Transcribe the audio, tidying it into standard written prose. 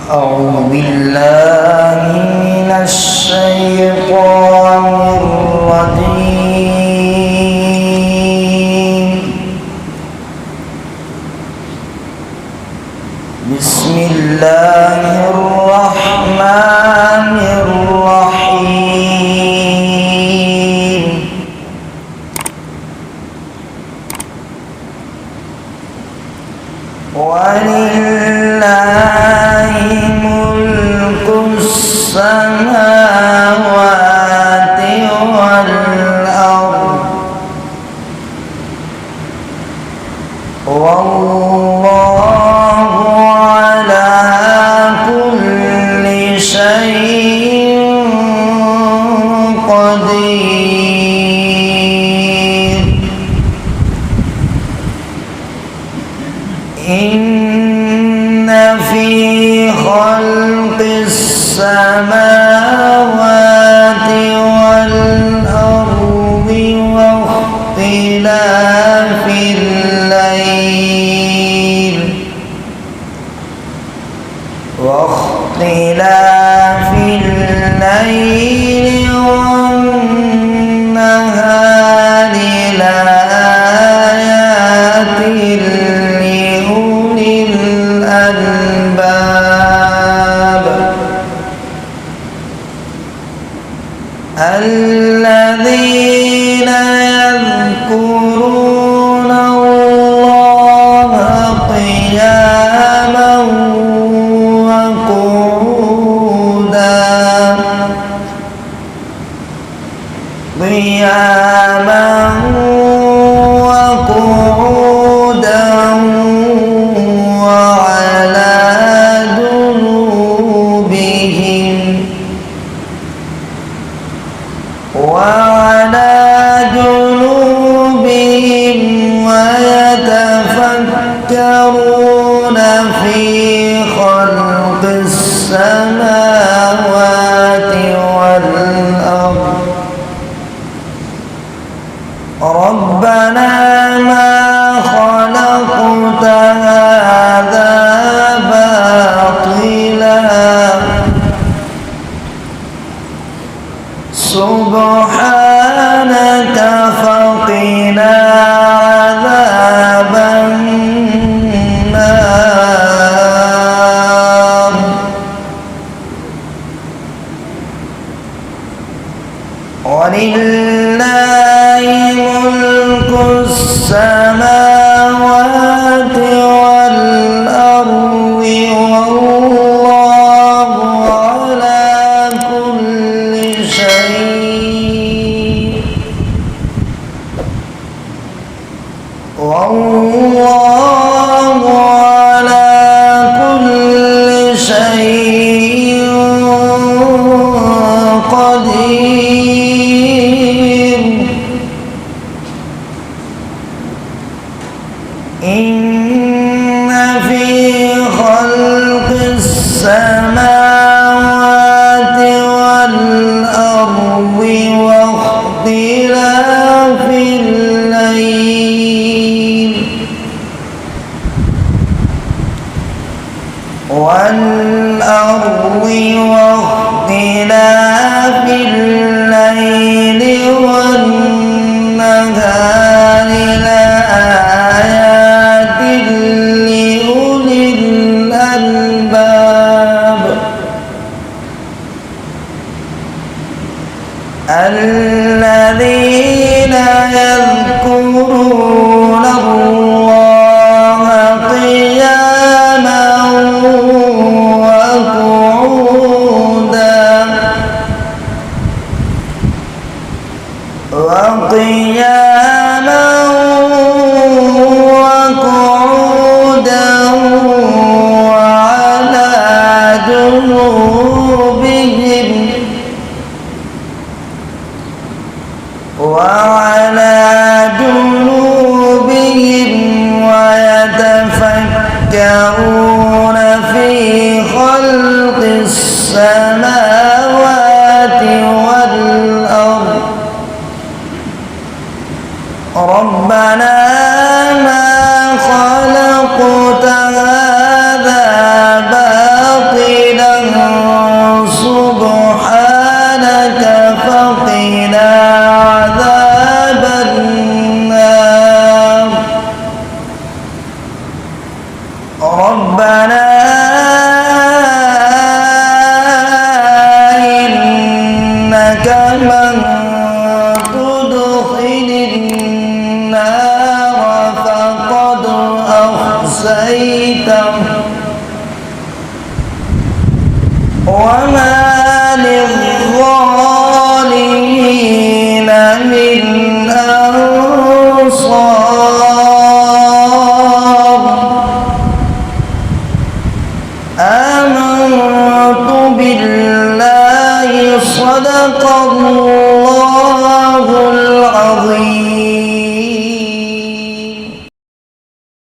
أعوذ بالله من الشيطان الرجيم. بسم الله الرحمن الرحيم. ولله ملك السماوات والأرض والله على كل شيء قدير. إن في خلق السماوات والأرض واختلاف الليل والنهار لآيات لأولي الألباب الذين يذكرون الله قياما وقعودا وعلى جنوبهم ويتفكرون في خلق السماوات والأرض ربنا ما خلقت هذا باطلا سبحانك فقنا عذاب النار. ولله ملك السماوات والأرض والله على كل شيء قدير. إن في خلق السماوات والأرض واختلاف الليل والنهار لآيات لأولي الألباب الذين يذكرون الله قياما وقعودا وعلى جنوبهم ويتفكرون في خلق السماوات والأرض ربنا ما خلقت هذا باطلا ربنا إنك من تدخل النار فقد أخزيته وما للظالمين من أنصار آمنت بالله صدق الله